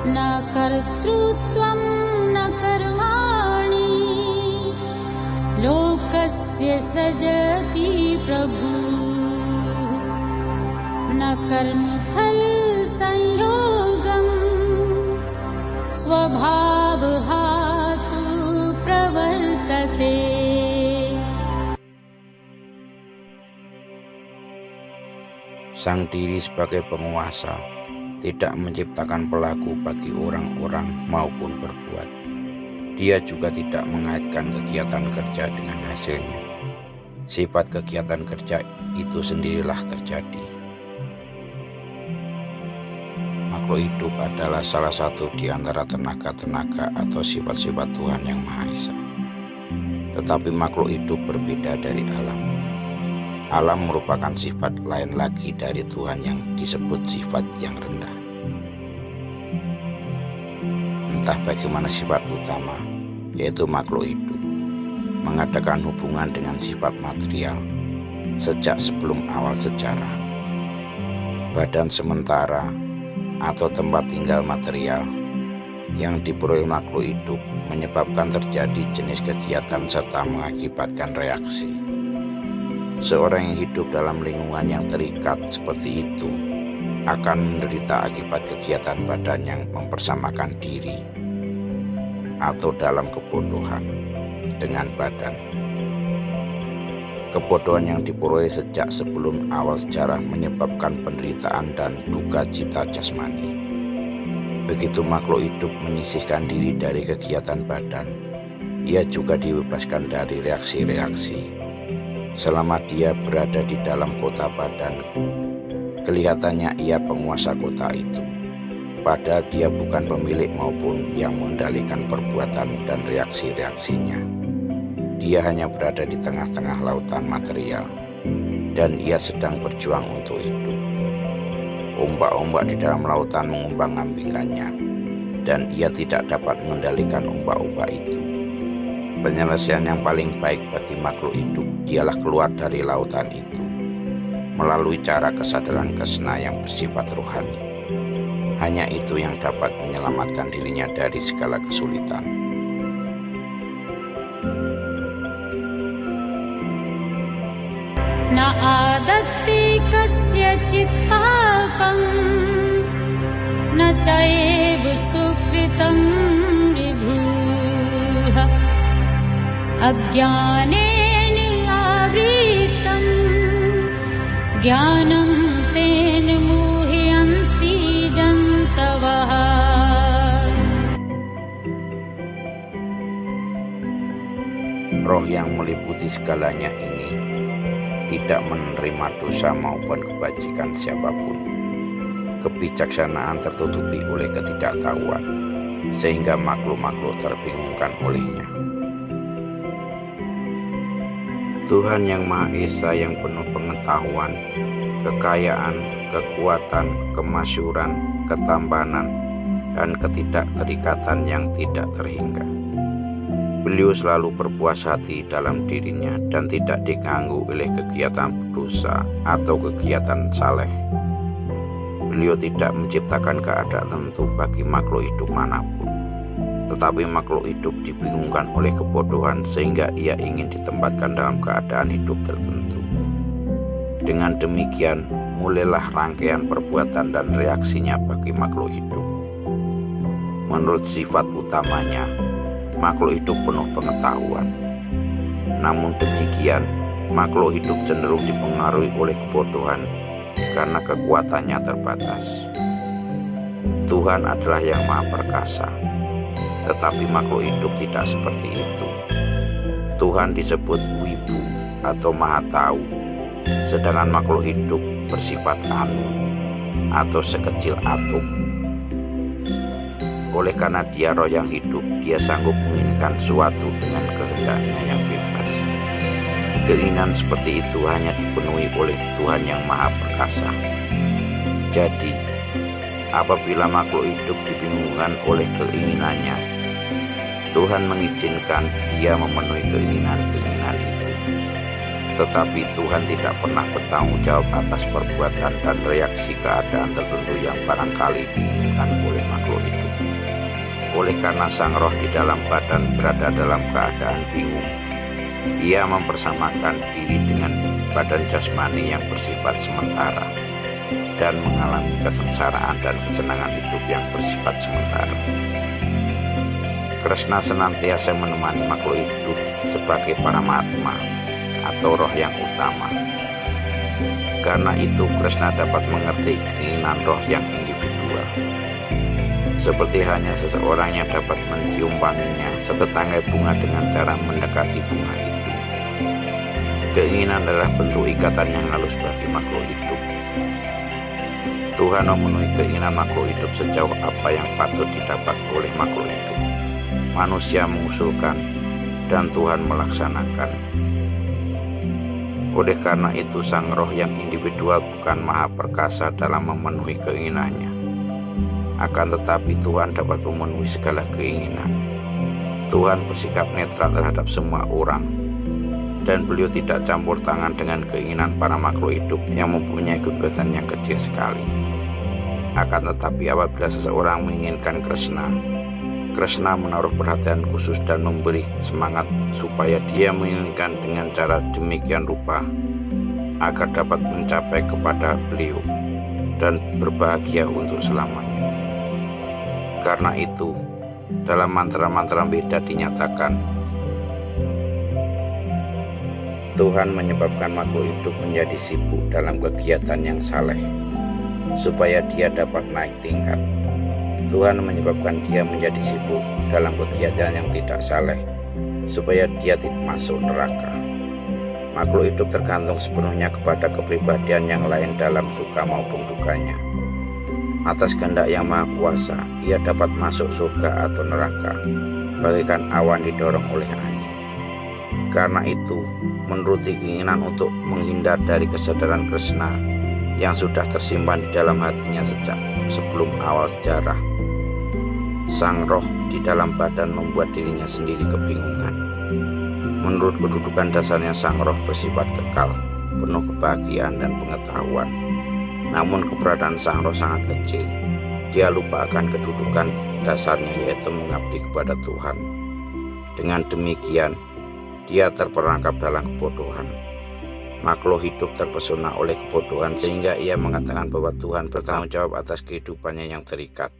न कर्तृत्वं न कर्माणि लोकस्य सृजति प्रभु न कर्मफल संयोगं स्वभावः तु प्रवर्तते. Sang diri sebagai penguasa tidak menciptakan pelaku bagi orang-orang maupun berbuat. Dia juga tidak mengaitkan kegiatan kerja dengan hasilnya. Sifat kegiatan kerja itu sendirilah terjadi. Makhluk hidup adalah salah satu di antara tenaga-tenaga atau sifat-sifat Tuhan Yang Maha Esa. Tetapi makhluk hidup berbeda dari alam. Alam merupakan sifat lain lagi dari Tuhan yang disebut sifat yang rendah. Entah bagaimana sifat utama, yaitu makhluk hidup, mengadakan hubungan dengan sifat material sejak sebelum awal sejarah. Badan sementara atau tempat tinggal material yang diperoleh makhluk hidup menyebabkan terjadi jenis kegiatan serta mengakibatkan reaksi. Seorang yang hidup dalam lingkungan yang terikat seperti itu akan menderita akibat kegiatan badan yang mempersamakan diri atau dalam kebodohan dengan badan. Kebodohan yang diperoleh sejak sebelum awal sejarah menyebabkan penderitaan dan duka cita jasmani. Begitu makhluk hidup menyisihkan diri dari kegiatan badan, ia juga dibebaskan dari reaksi-reaksi. Selama dia berada di dalam kota badan, kelihatannya ia penguasa kota itu. Padahal dia bukan pemilik maupun yang mengendalikan perbuatan dan reaksi-reaksinya. Dia hanya berada di tengah-tengah lautan material, dan ia sedang berjuang untuk hidup. Ombak-ombak di dalam lautan mengumbang-ambingkannya, dan ia tidak dapat mengendalikan ombak-ombak itu. Penyelesaian yang paling baik bagi makhluk hidup ialah keluar dari lautan itu melalui cara kesadaran kesna yang bersifat rohani. Hanya itu yang dapat menyelamatkan dirinya dari segala kesulitan. Na adatti kasyachit papam na chaiva sukritam vibhuha ajnanena avritam jnanam ten muhyanti jantavah. Roh yang meliputi segalanya ini tidak menerima dosa maupun kebajikan siapapun. Kebijaksanaan tertutupi oleh ketidaktahuan, sehingga makhluk-makhluk terbingungkan olehnya. Tuhan Yang Maha Esa yang penuh pengetahuan, kekayaan, kekuatan, kemasyuran, ketampanan, dan ketidakterikatan yang tidak terhingga. Beliau selalu berpuas hati dalam dirinya dan tidak diganggu oleh kegiatan dosa atau kegiatan saleh. Beliau tidak menciptakan keadaan tertentu bagi makhluk hidup manapun. Tetapi makhluk hidup dibingungkan oleh kebodohan sehingga ia ingin ditempatkan dalam keadaan hidup tertentu. Dengan demikian, mulailah rangkaian perbuatan dan reaksinya bagi makhluk hidup. Menurut sifat utamanya, makhluk hidup penuh pengetahuan. Namun demikian, makhluk hidup cenderung dipengaruhi oleh kebodohan karena kekuatannya terbatas. Tuhan adalah yang Maha Perkasa, tetapi makhluk hidup tidak seperti itu. Tuhan disebut Wibu atau Maha Tahu, sedangkan makhluk hidup bersifat anu atau sekecil atom. Oleh karena dia roh yang hidup, dia sanggup menginginkan suatu dengan kehendaknya yang bebas. Keinginan seperti itu hanya dipenuhi oleh Tuhan Yang Maha Perkasa. Jadi, apabila makhluk hidup dibingungkan oleh keinginannya, Tuhan mengizinkan dia memenuhi keinginan-keinginan itu. Tetapi Tuhan tidak pernah bertanggung jawab atas perbuatan dan reaksi keadaan tertentu yang barangkali diinginkan oleh makhluk hidup. Oleh karena sang roh di dalam badan berada dalam keadaan bingung, ia mempersamakan diri dengan badan jasmani yang bersifat sementara dan mengalami kesengsaraan dan kesenangan hidup yang bersifat sementara. Krishna senantiasa menemani makhluk hidup sebagai Paramatma atau roh yang utama. Karena itu Krishna dapat mengerti keinginan roh yang individual. Seperti hanya seseorang yang dapat mencium wanginya setetangkai bunga dengan cara mendekati bunga itu. Keinginan adalah bentuk ikatan yang halus bagi makhluk hidup. Tuhan memenuhi keinginan makhluk hidup sejauh apa yang patut didapat oleh makhluk hidup. Manusia mengusulkan dan Tuhan melaksanakan. Oleh karena itu sang roh yang individual bukan maha perkasa dalam memenuhi keinginannya. Akan tetapi Tuhan dapat memenuhi segala keinginan. Tuhan bersikap netral terhadap semua orang, dan beliau tidak campur tangan dengan keinginan para makhluk hidup yang mempunyai kebebasan yang kecil sekali. Akan tetapi apabila seseorang menginginkan Krishna menaruh perhatian khusus dan memberi semangat supaya dia menginginkan dengan cara demikian rupa agar dapat mencapai kepada beliau dan berbahagia untuk selamanya. Karena itu, dalam mantra-mantra Veda dinyatakan, Tuhan menyebabkan makhluk hidup menjadi sibuk dalam kegiatan yang saleh, supaya dia dapat naik tingkat. Tuhan menyebabkan dia menjadi sibuk dalam kegiatan yang tidak saleh, supaya dia tidak masuk neraka. Makhluk hidup tergantung sepenuhnya kepada kepribadian yang lain dalam suka maupun dukanya. Atas kehendak yang maha kuasa, ia dapat masuk surga atau neraka, bagaikan awan didorong oleh angin. Karena itu, menuruti keinginan untuk menghindar dari kesadaran Krishna yang sudah tersimpan di dalam hatinya sejak sebelum awal sejarah, sang roh di dalam badan membuat dirinya sendiri kebingungan. Menurut kedudukan dasarnya, sang roh bersifat kekal, penuh kebahagiaan dan pengetahuan. Namun keberadaan sang roh sangat kecil. Dia lupa akan kedudukan dasarnya, yaitu mengabdi kepada Tuhan. Dengan demikian, dia terperangkap dalam kebodohan. Makhluk hidup terpesona oleh kebodohan sehingga ia mengatakan bahwa Tuhan bertanggung jawab atas kehidupannya yang terikat.